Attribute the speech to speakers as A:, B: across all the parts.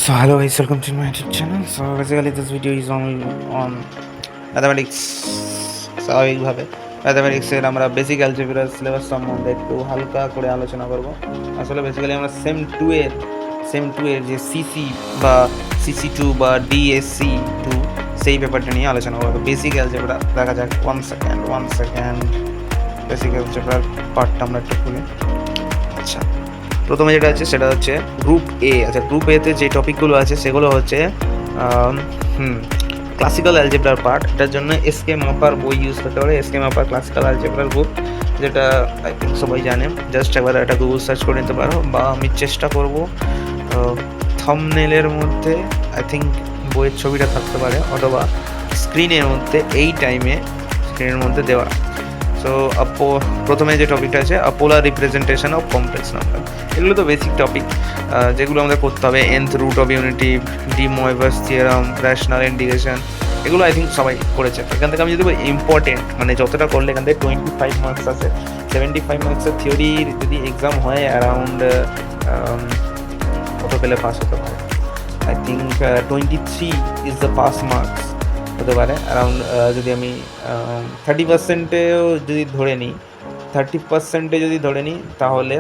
A: So hello guys, welcome to my YouTube channel. So basically this video is on mathematics. স্বাভাবিকভাবে ম্যাথামেটিক্সের আমরা basic algebra syllabus সম্বন্ধে একটু হালকা করে আলোচনা করব। আসলে বেসিক্যালি আমরা সেম টু এর যে সিসি বা সিসি2 বা ডিএসসি2 সেই পেপারটা নিয়ে আলোচনা করবো। বেসিক অ্যালজেব্রা দেখা যাক। ওয়ান সেকেন্ড বেসিক অ্যালজেব্রার পার্টটা আমরা একটু খুলি। আচ্ছা, প্রথমে যেটা আছে সেটা হচ্ছে গ্রুপ এ। আচ্ছা, গ্রুপ এতে যে টপিকগুলো আছে সেগুলো হচ্ছে ক্লাসিক্যাল অ্যালজেব্রার পার্ট। এটার জন্য এসকে মাপার বই ইউজ করতে পারে। এসকে মাপার ক্লাসিক্যাল অ্যালজেব্রার বুক, যেটা আই থিঙ্ক সবাই জানে। জাস্ট একবার একটা গুগল সার্চ করে নিতে পারো, বা আমি চেষ্টা করব থাম্বনেলের মধ্যে আই থিঙ্ক বইয়ের ছবিটা থাকতে পারে, অথবা স্ক্রিনের মধ্যে স্ক্রিনের মধ্যে দেওয়া। সো প্রথমে যে টপিকটা আছে polar representation of complex number. এগুলো তো বেসিক টপিক, যেগুলো আমাদের করতে হবে। nth root of unity, de Moivre's theorem, rational integration, এগুলো আই থিঙ্ক সবাই করেছে। এখান থেকে আমি যদি ইম্পর্টেন্ট মানে যতটা করলে এখান থেকে 25 মার্কস আছে। 75 মার্কসের থিওরির যদি এক্সাম হয় অ্যারাউন্ড কত পেলে পাস হতে পারে? I think 23 is the pass marks হতে পারে অ্যারাউন্ড। যদি আমি 30%-এও যদি ধরে নিই, 30%-এ যদি ধরে নিই, তাহলে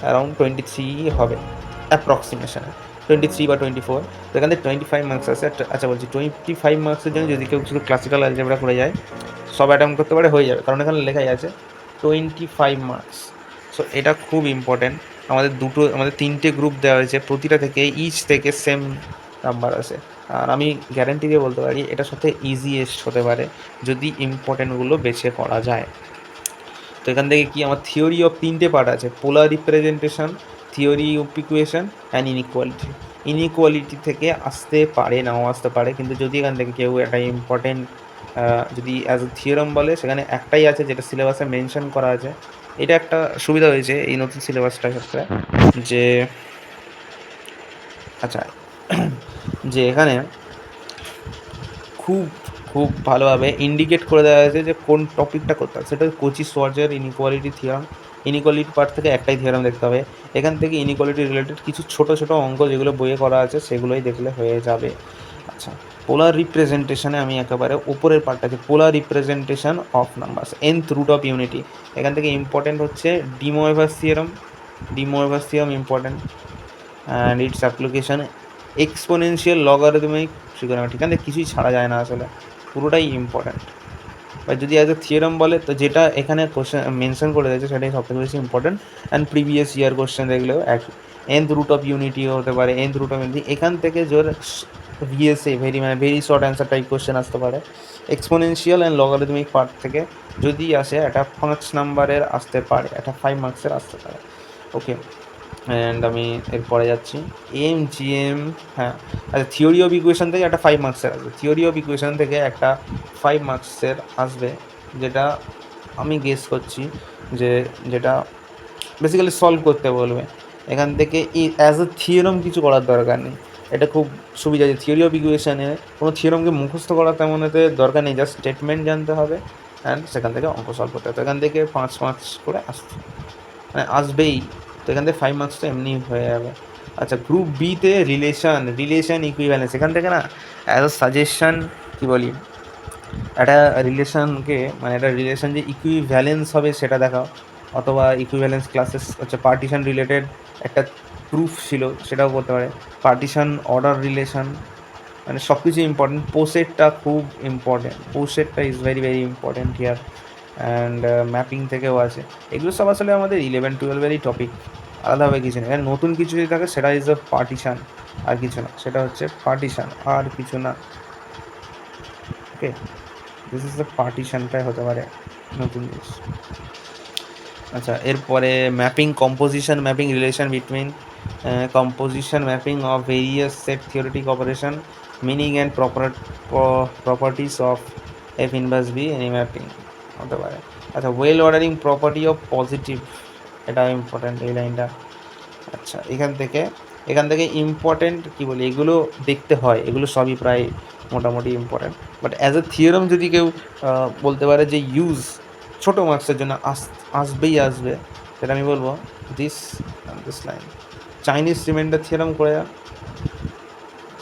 A: অ্যারাউন্ড 23 হবে অ্যাপ্রক্সিমেশনে, 23 বা 24। তো এখান থেকে 25 মার্কস আছে। আচ্ছা বলছি, 25 মার্কসের জন্য যদি কেউ শুধু ক্লাসিক্যাল অ্যালজেব্রা করে যায়, সব অ্যাটেম্প করতে পারে, হয়ে যাবে। কারণ এখানে লেখাই আছে 25 মার্কস। সো এটা খুব ইম্পর্টেন্ট। আমাদের 3টে গ্রুপ দেওয়া হয়েছে, প্রতিটা থেকে ইচ থেকে সেম নাম্বার আছে। আর আমি গ্যারান্টি দিয়ে বলতে পারি এটা সবথেকে ইজিয়েস্ট হতে পারে যদি ইম্পর্টেন্টগুলো বেছে করা যায়। তো এখান থেকে কি আমার থিওরি অফ 3টে পার্ট আছে: polar representation, theory of equation and inequality থেকে আসতে পারে, নাও আসতে পারে। কিন্তু যদি এখান থেকে কেউ একটা ইম্পর্টেন্ট যদি অ্যাজ এ থিওরাম বলে, সেখানে একটাই আছে যেটা সিলেবাসে মেনশন করা আছে। এটা একটা সুবিধা হয়েছে এই নতুন সিলেবাসটার ক্ষেত্রে, যে আচ্ছা যে এখানে খুব খুব ভালোভাবে ইন্ডিকেট করে দেওয়া হয়েছে যে কোন টপিকটা করতে হবে। সেটা কোচি-শ্বার্জের ইনইকুয়ালিটি থিওরাম। ইনইকুয়ালিটি পার্ট থেকে একটাই থিওরাম দেখতে হবে। এখান থেকে ইনইকুয়ালিটি রিলেটেড কিছু ছোটো ছোটো অঙ্ক যেগুলো বইয়ে করা আছে সেগুলোই দেখলে হয়ে যাবে। আচ্ছা, পোলার রিপ্রেজেন্টেশনে আমি একেবারে উপরের পার্টটা আছে, polar representation of numbers, nth root of unity. এখান থেকে ইম্পর্টেন্ট হচ্ছে de Moivre's theorem important, and its application, exponential logarithmic trigonometry. এখান থেকে কিছুই ছাড়া যায় না, আসলে পুরোটাই ইম্পর্ট্যান্ট। বা যদি অ্যাজ এ থিওরাম বলে, তো যেটা এখানে কোশ্চেন মেনশন করে দিয়েছে সেটাই সবথেকে বেশি important. And previous year question দেখলেও একই। nth রুট অফ ইউনিটিও হতে পারে, nth রুট অফ ইউনিটি। এখান থেকে জোর VSA very short answer type question আসতে পারে। এক্সপোনেনশিয়াল অ্যান্ড লগারিদমিক পার্ট থেকে যদি আসে, একটা 5 নাম্বারের আসতে পারে, একটা 5 মার্কসের আসতে পারে। ওকে, অ্যান্ড আমি এরপরে যাচ্ছি এমজিএম। হ্যাঁ, আচ্ছা, থিওরি অফ ইকুয়েশন থেকে একটা 5 মার্কসের আসবে। থিওরি অফ ইকুয়েশন থেকে একটা 5 মার্কসের আসবে, যেটা আমি গেস করছি যেটা বেসিক্যালি সলভ করতে বলবে। এখান থেকে অ্যাজ এ থিওরাম কিছু করার দরকার নেই। এটা খুব সুবিধা যে থিওরি অফ ইকুয়েশনে কোনো থিওরামকে মুখস্থ করার তেমন এতে দরকার নেই, জাস্ট স্টেটমেন্ট জানতে হবে অ্যান্ড সেখান থেকে অঙ্ক সলভ করতে হবে। তো এখান থেকে 5 মার্কস করে মানে আসবেই। তো এখান থেকে 5 মার্কস তো এমনি হয়ে যাবে। আচ্ছা, গ্রুপ বিতে রিলেশন ইকুইভ্যালেন্স। এখান থেকে না অ্যাজ আ সাজেশন কী বলি, একটা রিলেশনকে মানে একটা রিলেশন যে ইকুইভ্যালেন্স হবে সেটা দেখাও, অথবা ইকুইভ্যালেন্স ক্লাসেস হচ্ছে পার্টিশন রিলেটেড একটা প্রুফ ছিল, সেটাও করতে পারে। পার্টিশন অর্ডার রিলেশন, মানে সব কিছু ইম্পর্টেন্ট। পোসেটটা খুব ইম্পর্টেন্ট, পোসেটটা is very important here. And mapping থেকেও আছে। এগুলো সব আসলে আমাদের 11-12-এরই টপিক, আলাদাভাবে কিছু নেই। নতুন কিছু যদি থাকে সেটা ইজ দ্য পার্টিশন, আর কিছু না। সেটা হচ্ছে পার্টিশন, আর কিছু না। ওকে, দিস ইজ দ্য পার্টিশনটাই হতে পারে নতুন জিনিস। আচ্ছা, এরপরে mapping, composition mapping, relation between composition mapping of various set theoretic operation, meaning and properties of F inverse B any mapping হতে পারে। আচ্ছা, well ordering property of positive, এটা ইম্পর্ট্যান্ট এই লাইনটা। আচ্ছা, এখান থেকে ইম্পর্ট্যান্ট কী বলি, এগুলো দেখতে হয়, এগুলো সবই প্রায় মোটামুটি important. But as a theorem যদি কেউ বলতে পারে যে ইউজ ছোটো মার্কসের জন্য আসবে, সেটা আমি বলবো this line, Chinese reminder theorem করে যান।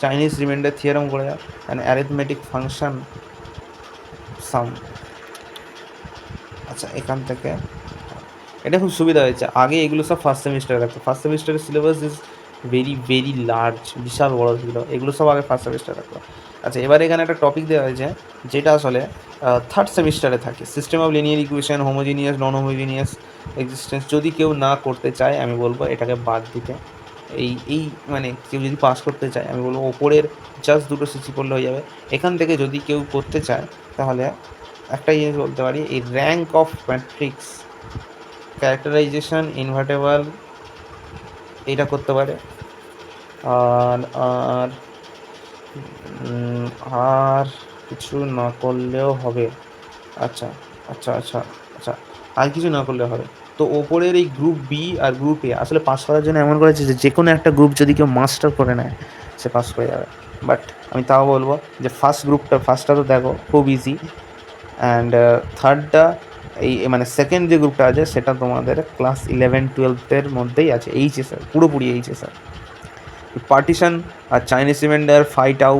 A: চাইনিজ রিমাইন্ডার থিওরাম করে যাও, অ্যান্ড অ্যারিথমেটিক ফাংশন সাম। আচ্ছা, এখান থেকে এটা খুব সুবিধা হয়েছে। আগে এগুলো সব ফার্স্ট সেমিস্টারে থাকতো। ফার্স্ট সেমিস্টারের syllabus is very very large, বিশাল বড় ছিল। এগুলো সব আগে ফার্স্ট সেমিস্টারে থাকতো। আচ্ছা, এবার এখানে একটা টপিক দেওয়া হয়েছে যেটা আসলে থার্ড সেমিস্টারে থাকে। System of linear equation, homogeneous non homogeneous existence. যদি কেউ না করতে চায় আমি বলবো এটাকে বাদ দিতে। এই মানে কেউ যদি পাস করতে চায় আমি বলবো ওপরের জাস্ট দুটো সিসি পড়লে হয়ে যাবে। এখান থেকে যদি কেউ করতে চায় তাহলে একটা জিনিস বলতে পারি, এই rank of matrix, characterisation, invertible, এইটা করতে পারে। আর আর আর কিছু না করলেও হবে। আচ্ছা আচ্ছা আচ্ছা আচ্ছা, আর কিছু না করলেও হবে। তো ওপরের এই গ্রুপ বি আর গ্রুপ এ আসলে পাস করার জন্য এমন করেছে যে যে কোনো একটা গ্রুপ যদি কেউ মাস্টার করে নেয় সে পাস করে যাবে। বাট আমি তাও বলবো যে ফার্স্টটা তো দেখো খুব ইজি, অ্যান্ড থার্ডটা এই মানে সেকেন্ড যে গ্রুপটা আছে সেটা তোমাদের ক্লাস 11-12 মধ্যেই আছে, এইচএসের পুরোপুরি এইচএসের। পার্টিশন আর চাইনিজ রিমাইন্ডার, ফাইট আউ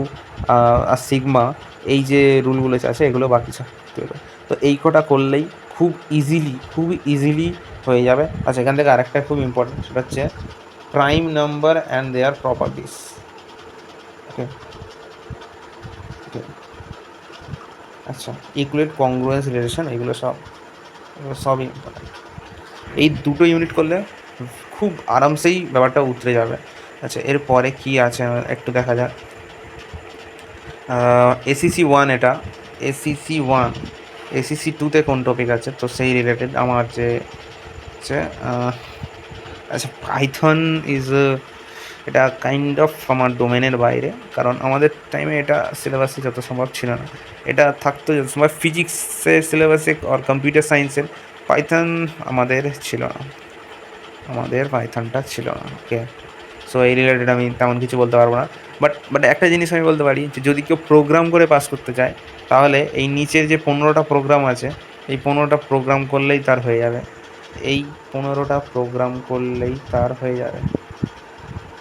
A: আর সিগমা, এই যে রুলগুলো আছে এগুলো বাকি থাকতে হবে। তো এই কটা করলেই খুব ইজিলি হয়ে যাবে। আচ্ছা, এখান থেকে আরেকটা খুব ইম্পর্টেন্ট, সেটা হচ্ছে prime number and their properties. Okay okay, আচ্ছা, ইকুয়েট, কংগ্রুয়েন্স, রিলেশন, এগুলো সবই ইম্পর্টেন্ট। এই দুটো ইউনিট করলে খুব আরামসেই ব্যাপারটা উতরে যাবে। আচ্ছা, এরপরে কি আছে একটু দেখা যাক। এসিসি ওয়ান, এটা এসিসি ওয়ান। এসিসি টুতে কোন টপিক আছে তো সেই রিলেটেড আমার যে হচ্ছে আচ্ছা, পাইথন ইজ, এটা কাইন্ড অফ আমার ডোমেনের বাইরে, কারণ আমাদের টাইমে এটা সিলেবাসে যত সম্ভব ছিল না। এটা থাকতো যত সম্ভব ফিজিক্সের সিলেবাসে আর কম্পিউটার সায়েন্সের। পাইথন আমাদের ছিল না, আমাদের পাইথনটা ছিল না। ওকে, সো এই রিলেটেড আমি তেমন কিছু বলতে পারবো না। বাট একটা জিনিস আমি বলতে পারি যে যদি কেউ প্রোগ্রাম করে পাস করতে চায় তাহলে এই নিচের যে 15টা প্রোগ্রাম আছে এই 15টা প্রোগ্রাম করলেই তার হয়ে যাবে। এই 15টা প্রোগ্রাম করলেই তার হয়ে যাবে।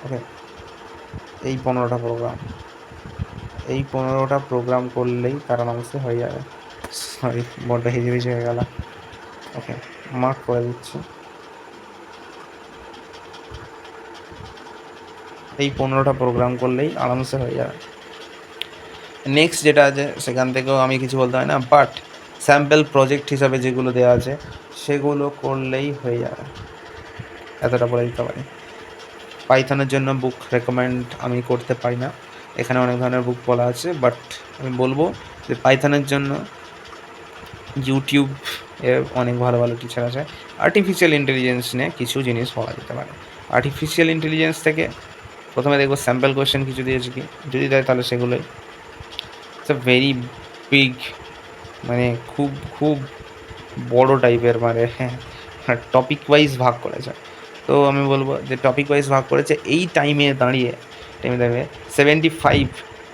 A: ওকে, এই 15টা প্রোগ্রাম, এই 15টা প্রোগ্রাম করলেই তার আরামসে হয়ে যাবে। সরি, বড্ড হিজিবিজি হয়ে গেল। ওকে, মার্ক করে দিচ্ছি। এই 15টা প্রোগ্রাম করলেই আরামসে হয়ে যাবে। নেক্সট যেটা আছে সেখান থেকেও আমি কিছু বলতে হয় না, বাট স্যাম্পল প্রজেক্ট হিসাবে যেগুলো দেওয়া আছে সেগুলো করলেই হয়ে যাবে, এতটা বলে দিতে পারি। পাইথনের জন্য বুক রেকমেন্ড আমি করতে পারি না, এখানে অনেক ধরনের বুক বলা আছে, বাট আমি বলবো যে পাইথনের জন্য ইউটিউব এর অনেক ভালো ভালো টিচার আছে। আর্টিফিশিয়াল ইন্টেলিজেন্স নিয়ে কিছু জিনিস বলা যেতে পারে। আর্টিফিশিয়াল ইন্টেলিজেন্স থেকে প্রথমে দেখবো স্যাম্পল কোয়েশ্চেন কিছু দিয়েছে কি, যদি দেয় তাহলে সেগুলোই। ইটস আ ভেরি বিগ, মানে খুব খুব বড় টাইপের, মানে টপিক ওয়াইজ ভাগ করেছে। তো আমি বলবো যে টপিক ওয়াইজ ভাগ করেছে এই টাইমে দেবে 75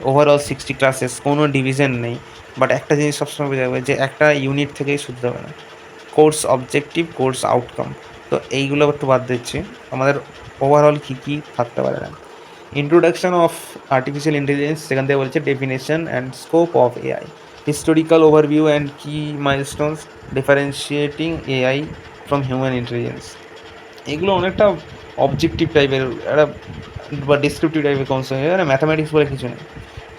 A: ওভারঅল 60 ক্লাসেস, কোনো ডিভিশন নেই। বাট একটা জিনিস সবসময় বোঝা যাবে যে একটা ইউনিট থেকেই শুনতে হবে না, কোর্স অবজেক্টিভ, কোর্স আউটকাম। তো এইগুলো একটু বাদ দিচ্ছি, আমাদের ওভারঅল কী কী থাকতে পারে না। ইন্ট্রোডাকশন অফ আর্টিফিশিয়াল ইন্টেলিজেন্স, সেখান থেকে বলছে definition and scope of AI, historical overview and key milestones, differentiating AI from human intelligence. এগুলো অনেকটা অবজেক্টিভ টাইপের একটা বা ডিসক্রিপটিভ টাইপের কনসেপ্ট, মানে ম্যাথামেটিক্স বলে কিছু নেই,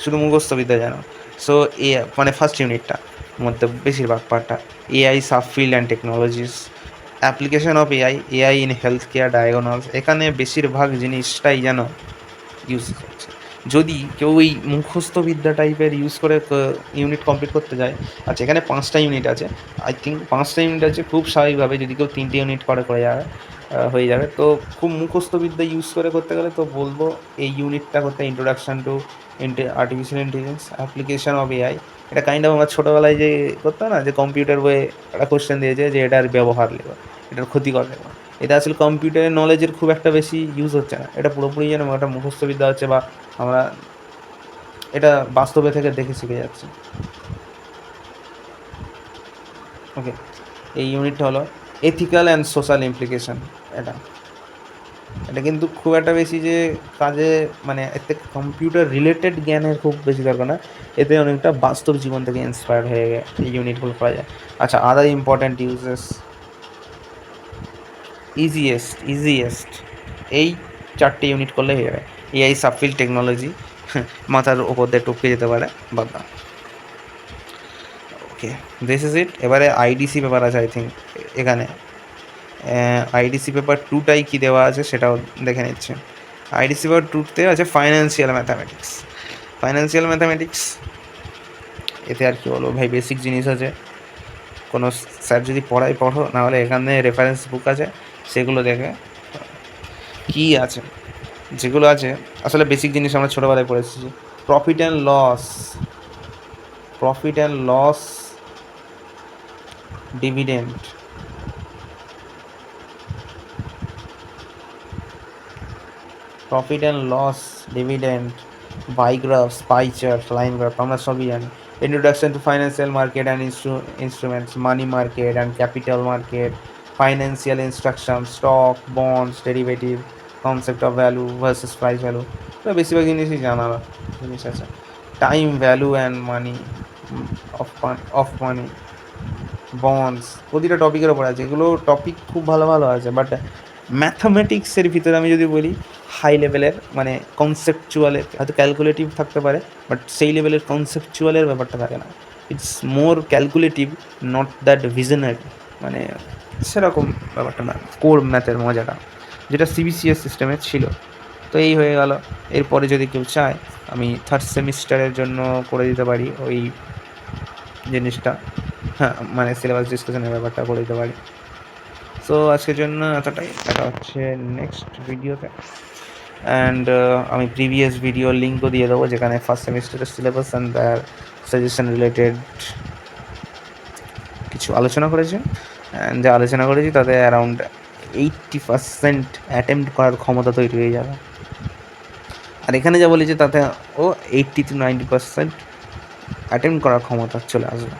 A: শুধু মুখস্থবিদ্যা জানো। সো এ মানে ফার্স্ট ইউনিটটা মধ্যে বেশিরভাগ পার্টটা AI subfield and technologies, application of AI in health care diagnose, এখানে বেশিরভাগ জিনিসটাই যেন ইউজ করছে। যদি কেউ এই মুখস্থবিদ্যা টাইপের ইউজ করে ইউনিট কমপ্লিট করতে যায়, আচ্ছা এখানে 5টা ইউনিট আছে, আই থিঙ্ক 5টা ইউনিট আছে, খুব স্বাভাবিকভাবে যদি কেউ 3টে ইউনিট করে যাবে হয়ে যাবে। তো খুব মুখস্থবিদ্যা ইউজ করে করতে গেলে তো বলবো এই ইউনিটটা করতে, introduction to artificial intelligence, application of AI. এটা কাইন্ড অফ আমরা ছোটোবেলায় যে করতাম না, যে কম্পিউটার বইয়ে একটা কোশ্চেন দিয়েছে যে এটার ব্যবহার লেখো, এটার ক্ষতিকর লেখো। এটা আসলে কম্পিউটারের নলেজের খুব একটা বেশি ইউজ হচ্ছে না, এটা পুরোপুরি যেন একটা মুখস্থবিদ্যা হচ্ছে, বা আমরা এটা বাস্তবে থেকে দেখে শিখে যাচ্ছি। ওকে, এই ইউনিটটা হলো এথিক্যাল অ্যান্ড সোশ্যাল ইমপ্লিকেশন। এটা এটা কিন্তু খুব একটা বেশি যে কাজে মানে এতে কম্পিউটার রিলেটেড জ্ঞানের খুব বেশি দরকার না, এতে অনেকটা বাস্তব জীবন থেকে ইন্সপায়ার হয়ে এই ইউনিটগুলো করা যায়। আচ্ছা, আদার ইম্পর্ট্যান্ট ইউজেস, ইজিয়েস্ট এই 4টে ইউনিট করলে হয়ে যাবে। এআই সাবফিল্ড টেকনোলজি, মাথার ওপর দিয়ে টপকে যেতে পারে, বাদ দাও। ওকে, দিস ইজ ইট। এবারে আইডিসি পেপার আছে আই থিঙ্ক এখানে। আইডিসি পেপার 2টাই কী দেওয়া আছে সেটাও দেখে নিচ্ছে। আইডিসি পেপার 2তে আছে ফাইন্যান্সিয়াল ম্যাথামেটিক্স। ফাইন্যান্সিয়াল ম্যাথামেটিক্স এতে আর কি বলবো ভাই, বেসিক জিনিস আছে। কোনো স্যার যদি পড়ায় পড়ো, নাহলে এখানে রেফারেন্স বুক আছে, সেগুলো দেখে কী আছে, যেগুলো আছে আসলে বেসিক জিনিস আমরা ছোটোবেলায় পড়েছি। Profit and loss, profit and loss, dividend, profit and loss, dividend, by graphs, pie chart, line graph আমরা সবই জানি। Introduction to financial market and instruments, money market and capital market, financial instruction, stock, bonds, derivative, concept of value versus price value, বেশিরভাগ জিনিসই জানা জিনিস আছে। Time value and money, of money, bonds, প্রতিটা টপিকের ওপর আছে। এগুলো টপিক খুব ভালো ভালো আছে, বাট ম্যাথামেটিক্সের ভিতরে আমি যদি বলি হাই লেভেলের মানে কনসেপচুয়ালের, হয়তো ক্যালকুলেটিভ থাকতে পারে, বাট সেই লেভেলের কনসেপচুয়ালের ব্যাপারটা থাকে না। It's more calculative, not that visionary, মানে সেরকম ব্যাপারটা না, কোর ম্যাথের মজাটা যেটা সিবিসিএস সিস্টেমে ছিল। তো এই হয়ে গেল। এরপরে যদি কেউ চায় আমি থার্ড সেমিস্টারের জন্য করে দিতে পারি ওই জিনিসটা, হ্যাঁ মানে সিলেবাস ডিসকাশনের ব্যাপারটা করে দিতে পারি। সো আজকের জন্য এতটাই, দেখা হচ্ছে নেক্সট ভিডিওতে। অ্যান্ড আমি প্রিভিয়াস ভিডিও লিঙ্কও দিয়ে দেবো, যেখানে ফার্স্ট সেমিস্টারের সিলেবাস অ্যান্ড তার সাজেশন রিলেটেড কিছু আলোচনা করেছি। অ্যান্ড যা আলোচনা করেছি তাতে অ্যারাউন্ড 80% অ্যাটেম্প্ট করার ক্ষমতা তৈরি হয়ে যাবে। আর এখানে যা বলেছি তাতে ও 80 to 90% অ্যাটেম্প্ট করার ক্ষমতা চলে আসবে।